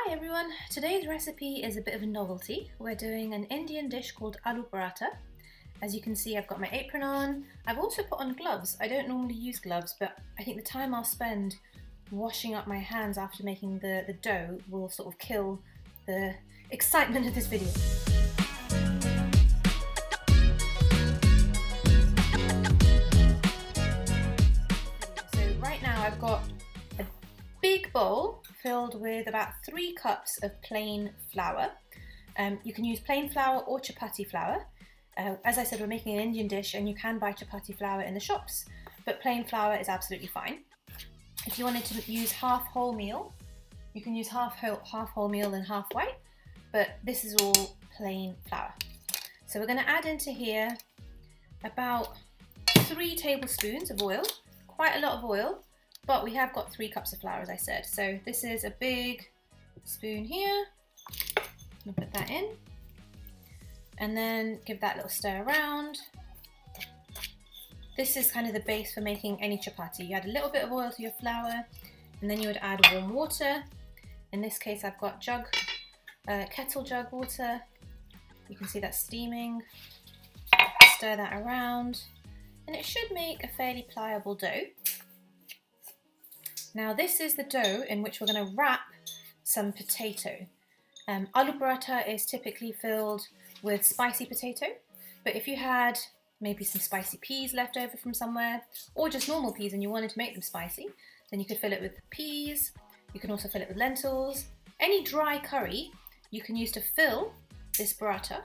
Hi everyone, today's recipe is a bit of a novelty. We're doing an Indian dish called Aloo Paratha. As you can see, I've got my apron on. I've also put on gloves. I don't normally use gloves, but I think the time I'll spend washing up my hands after making the dough will sort of kill the excitement of this video. So right now I've got a big bowl filled with about 3 cups of plain flour. You can use plain flour or chapati flour. As I said, we're making an Indian dish and you can buy chapati flour in the shops, but plain flour is absolutely fine. If you wanted to use half wholemeal, you can use half wholemeal and half white, but this is all plain flour. So we're going to add into here about 3 tablespoons of oil, quite a lot of oil, but we have got 3 cups of flour, as I said. So this is a big spoon here. I'm going to put that in and then give that a little stir around. This is kind of the base for making any chapati. You add a little bit of oil to your flour and then you would add warm water. In this case I've got kettle jug water. You can see that steaming. Stir that around and it should make a fairly pliable dough. Now this is the dough in which we're going to wrap some potato. Aloo paratha is typically filled with spicy potato, but if you had maybe some spicy peas left over from somewhere, or just normal peas and you wanted to make them spicy, then you could fill it with peas. You can also fill it with lentils. Any dry curry you can use to fill this paratha,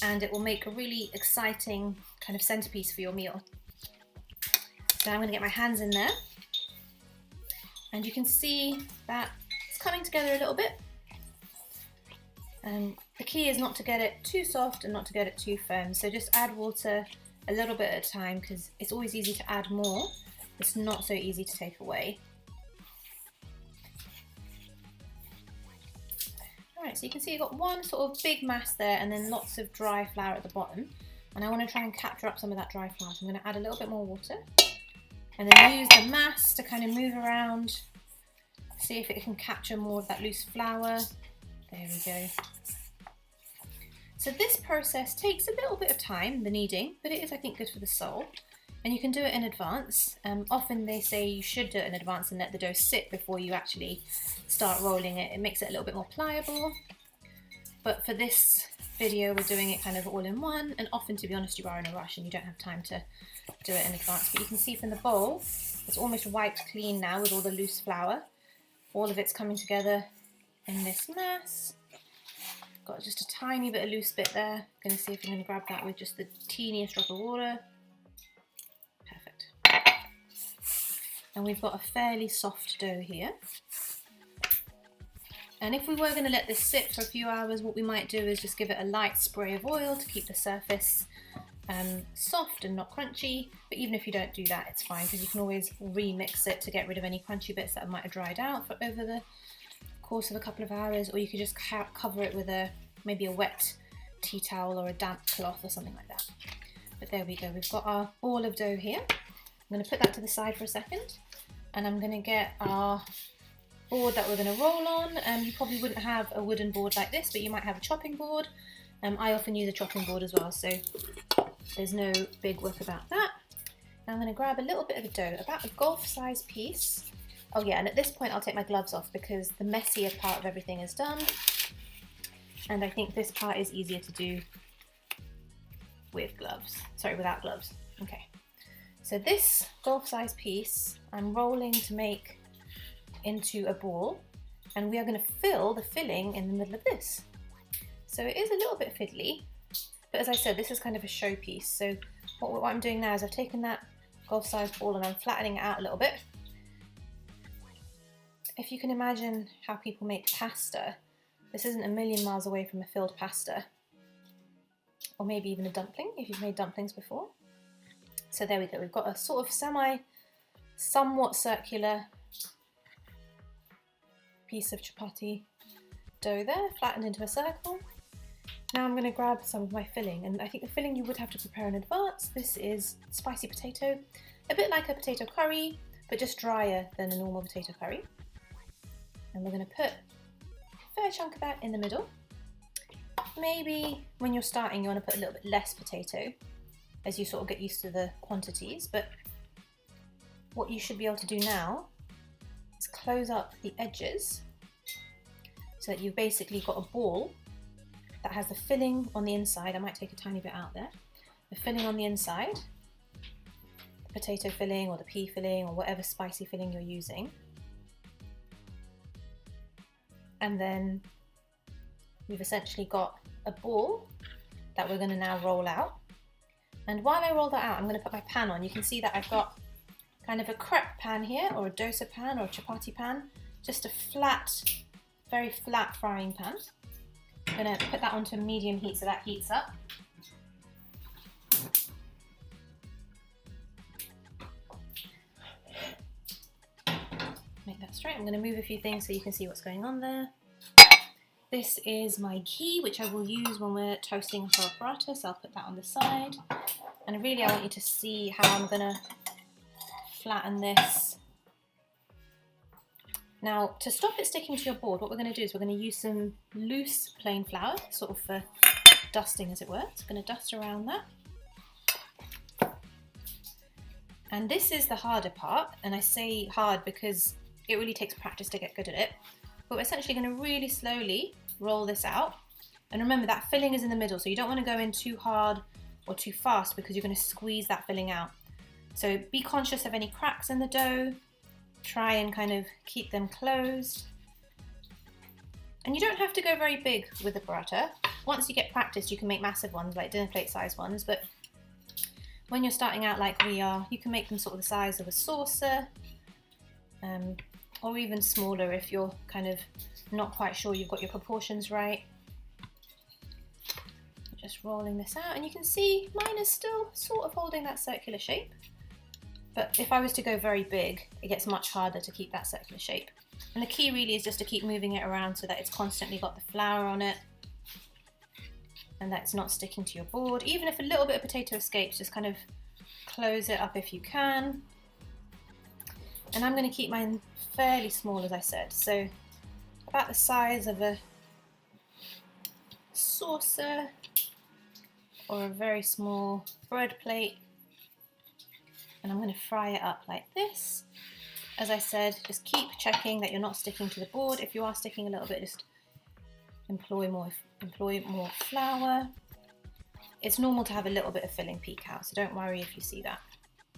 and it will make a really exciting kind of centerpiece for your meal. So I'm going to get my hands in there. And you can see that it's coming together a little bit. The key is not to get it too soft and not to get it too firm. So just add water a little bit at a time because it's always easy to add more. It's not so easy to take away. Alright, so you can see you've got one sort of big mass there and then lots of dry flour at the bottom. And I want to try and capture up some of that dry flour. So I'm going to add a little bit more water. And then use the mass to kind of move around, see if it can capture more of that loose flour. There we go. So this process takes a little bit of time, the kneading, but it is, I think, good for the soul. And you can do it in advance. Often they say you should do it in advance and let the dough sit before you actually start rolling it. It makes it a little bit more pliable. But for this video, we're doing it kind of all in one. And often, to be honest, you are in a rush and you don't have time to do it in advance. But you can see from the bowl, it's almost wiped clean now with all the loose flour. All of it's coming together in this mass. Got just a tiny bit of loose bit there. Going to see if I'm going to grab that with just the teeniest drop of water. Perfect. And we've got a fairly soft dough here. And if we were going to let this sit for a few hours, what we might do is just give it a light spray of oil to keep the surface soft and not crunchy. But even if you don't do that, it's fine because you can always remix it to get rid of any crunchy bits that might have dried out over the course of a couple of hours, or you could just cover it with maybe a wet tea towel or a damp cloth or something like that. But there we go, we've got our ball of dough here. I'm going to put that to the side for a second and I'm going to get our board that we're going to roll on. You probably wouldn't have a wooden board like this, but you might have a chopping board. I often use a chopping board as well, so there's no big work about that. Now I'm going to grab a little bit of the dough, about a golf-sized piece. Oh yeah, and at this point I'll take my gloves off because the messier part of everything is done. And I think this part is easier to do with gloves. Sorry, without gloves. Okay. So this golf-sized piece I'm rolling to make into a ball, and we are going to fill the filling in the middle of this. So it is a little bit fiddly, but as I said, this is kind of a showpiece. So what I'm doing now is I've taken that golf-sized ball and I'm flattening it out a little bit. If you can imagine how people make pasta, this isn't a million miles away from a filled pasta, or maybe even a dumpling if you've made dumplings before. So there we go, we've got a sort of somewhat circular piece of chapati dough there, flattened into a circle. Now I'm going to grab some of my filling, and I think the filling you would have to prepare in advance. This is spicy potato, a bit like a potato curry, but just drier than a normal potato curry. And we're going to put fair chunk of that in the middle. Maybe when you're starting you want to put a little bit less potato as you sort of get used to the quantities, but what you should be able to do now is close up the edges so that you've basically got a ball that has the filling on the inside. I might take a tiny bit out there. The filling on the inside, the potato filling or the pea filling or whatever spicy filling you're using. And then we've essentially got a ball that we're going to now roll out. And while I roll that out, I'm going to put my pan on. You can see that I've got kind of a crepe pan here, or a dosa pan, or a chapati pan, just a flat, very flat frying pan. I'm going to put that onto medium heat so that heats up. Make that straight. I'm going to move a few things so you can see what's going on there. This is my ghee, which I will use when we're toasting our paratha, so I'll put that on the side. And really I want you to see how I'm going to flatten this. Now, to stop it sticking to your board, what we're going to do is we're going to use some loose plain flour, sort of for dusting as it were. So I'm going to dust around that. And this is the harder part, and I say hard because it really takes practice to get good at it. But we're essentially going to really slowly roll this out. And remember, that filling is in the middle, so you don't want to go in too hard or too fast because you're going to squeeze that filling out. So be conscious of any cracks in the dough. Try and kind of keep them closed. And you don't have to go very big with the paratha. Once you get practice, you can make massive ones, like dinner plate size ones. But when you're starting out like we are, you can make them sort of the size of a saucer. Or even smaller if you're kind of not quite sure you've got your proportions right. Just rolling this out, and you can see mine is still sort of holding that circular shape. But if I was to go very big, it gets much harder to keep that circular shape. And the key really is just to keep moving it around so that it's constantly got the flour on it and that it's not sticking to your board. Even if a little bit of potato escapes, just kind of close it up if you can. And I'm going to keep mine fairly small, as I said, so about the size of a saucer or a very small bread plate. And I'm going to fry it up like this. As I said, just keep checking that you're not sticking to the board. If you are sticking a little bit, just employ more flour. It's normal to have a little bit of filling peek out, so don't worry if you see that.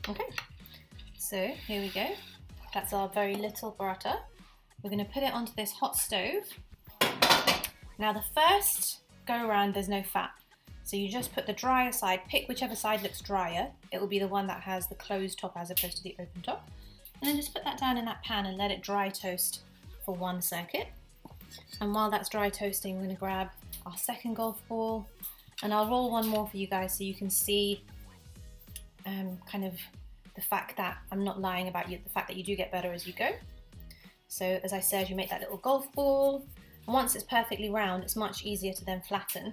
Okay, so here we go. That's our very little paratha. We're going to put it onto this hot stove. Now the first go around there's no fat, so you just put the drier side, pick whichever side looks drier. It will be the one that has the closed top as opposed to the open top. And then just put that down in that pan and let it dry toast for one circuit. And while that's dry toasting, we're going to grab our second golf ball, and I'll roll one more for you guys so you can see kind of the fact that I'm not lying about you, the fact that you do get better as you go. So as I said, you make that little golf ball, and once it's perfectly round, it's much easier to then flatten.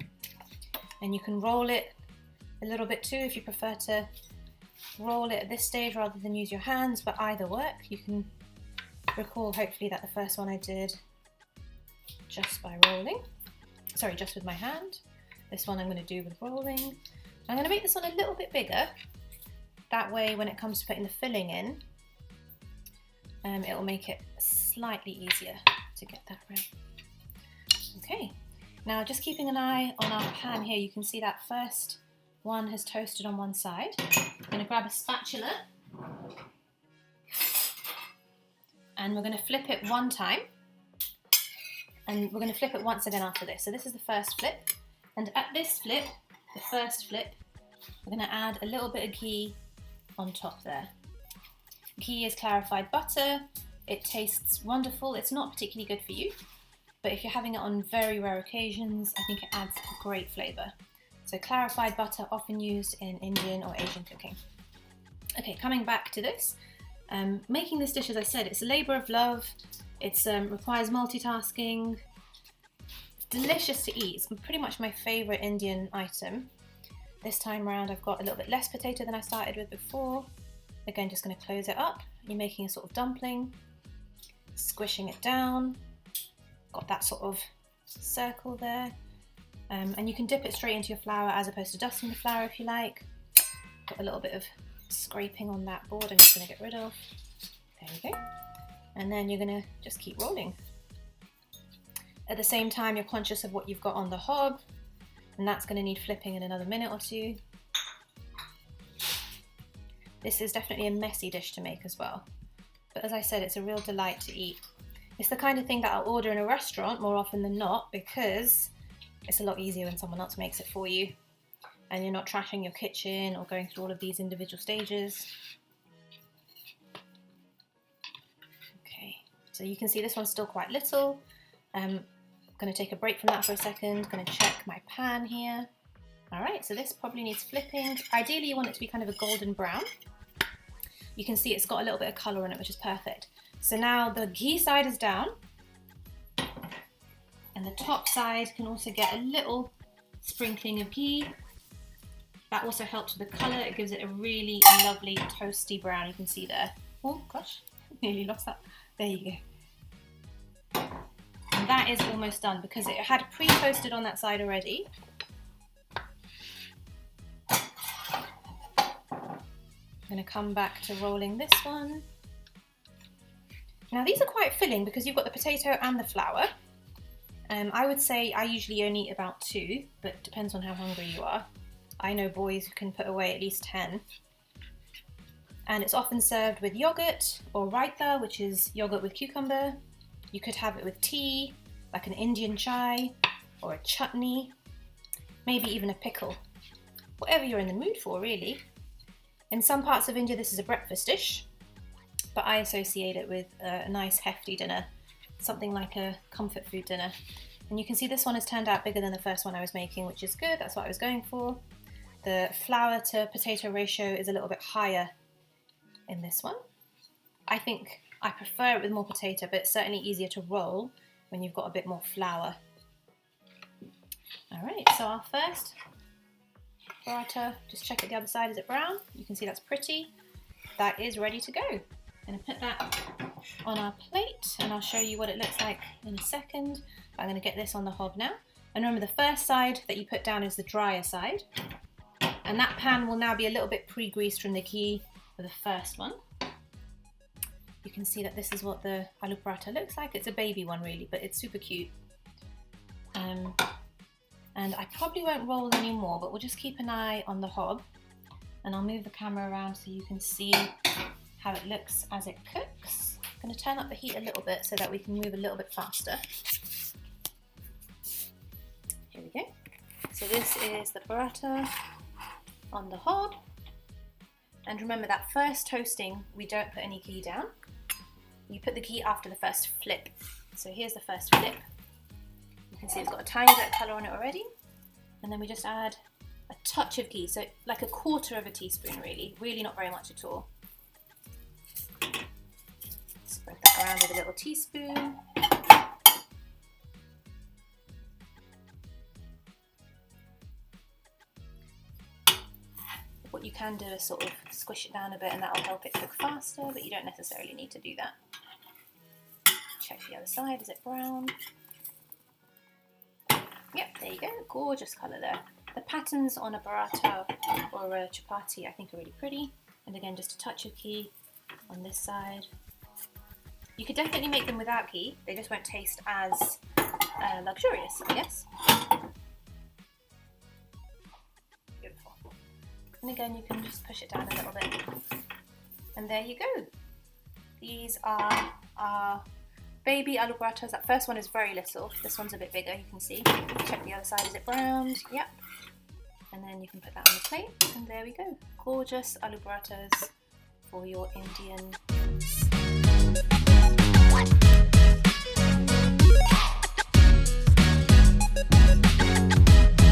And you can roll it a little bit too if you prefer to roll it at this stage rather than use your hands, but either work. You can recall hopefully that the first one I did just by rolling, sorry, just with my hand. This one I'm going to do with rolling. I'm going to make this one a little bit bigger. That way when it comes to putting the filling in, it will make it slightly easier to get that right. Okay, now just keeping an eye on our pan here, you can see that first one has toasted on one side. I'm going to grab a spatula and we're going to flip it one time, and we're going to flip it once again after this. So this is the first flip, and at this flip, the first flip, we're going to add a little bit of ghee on top there. Ghee is clarified butter. It tastes wonderful. It's not particularly good for you, but if you're having it on very rare occasions, I think it adds a great flavour. So clarified butter, often used in Indian or Asian cooking. Okay, coming back to this. Making this dish, as I said, it's a labour of love. It requires multitasking. It's delicious to eat. It's pretty much my favourite Indian item. This time around I've got a little bit less potato than I started with before. Again, just going to close it up. You're making a sort of dumpling, squishing it down. Got that sort of circle there. And you can dip it straight into your flour as opposed to dusting the flour if you like. Got a little bit of scraping on that board I'm just going to get rid of. There we go. And then you're going to just keep rolling. At the same time, you're conscious of what you've got on the hob, and that's going to need flipping in another minute or two. This is definitely a messy dish to make as well. But as I said, it's a real delight to eat. It's the kind of thing that I'll order in a restaurant more often than not because it's a lot easier when someone else makes it for you and you're not trashing your kitchen or going through all of these individual stages. Okay, so you can see this one's still quite little. I'm going to take a break from that for a second. Going to check my pan here. All right, so this probably needs flipping. Ideally, you want it to be kind of a golden brown. You can see it's got a little bit of colour on it, which is perfect. So now the ghee side is down, and the top side can also get a little sprinkling of ghee. That also helps with the colour. It gives it a really lovely toasty brown. You can see there. Oh gosh, nearly lost that. There you go. And that is almost done because it had pre-toasted on that side already. I'm going to come back to rolling this one. Now these are quite filling because you've got the potato and the flour. I would say I usually only eat about 2, but it depends on how hungry you are. I know boys who can put away at least 10. And it's often served with yogurt or raita, which is yogurt with cucumber. You could have it with tea, like an Indian chai, or a chutney, maybe even a pickle. Whatever you're in the mood for, really. In some parts of India, this is a breakfast dish, but I associate it with a nice hefty dinner, something like a comfort food dinner. And you can see this one has turned out bigger than the first one I was making, which is good. That's what I was going for. The flour to potato ratio is a little bit higher in this one. I think I prefer it with more potato, but it's certainly easier to roll when you've got a bit more flour. All right, so our first paratha, just check it the other side, is it brown? You can see that's pretty. That is ready to go. I'm going to put that on our plate and I'll show you what it looks like in a second. I'm going to get this on the hob now. And remember, the first side that you put down is the drier side. And that pan will now be a little bit pre-greased from the ghee for the first one. You can see that this is what the aloo paratha looks like. It's a baby one really, but it's super cute. And I probably won't roll anymore, but we'll just keep an eye on the hob. And I'll move the camera around so you can see how it looks as it cooks. I'm going to turn up the heat a little bit so that we can move a little bit faster. Here we go. So this is the paratha on the hob. And remember, that first toasting, we don't put any ghee down. You put the ghee after the first flip. So here's the first flip. You can see it's got a tiny bit of colour on it already. And then we just add a touch of ghee, so like 1/4 of a teaspoon really not very much at all. Spread that around with a little teaspoon. What you can do is sort of squish it down a bit and that'll help it cook faster, but you don't necessarily need to do that. Check the other side, is it brown? Yep, there you go, gorgeous colour there. The patterns on a paratha or a chapati I think are really pretty. And again, just a touch of ghee on this side. You could definitely make them without ghee, they just won't taste as luxurious, I guess. Beautiful. And again, you can just push it down a little bit. And there you go. These are our baby aloo parathas. That first one is very little. This one's a bit bigger, you can see. Check the other side, is it browned? Yep. And then you can put that on the plate, and there we go. Gorgeous aloo parathas for your Indian meals.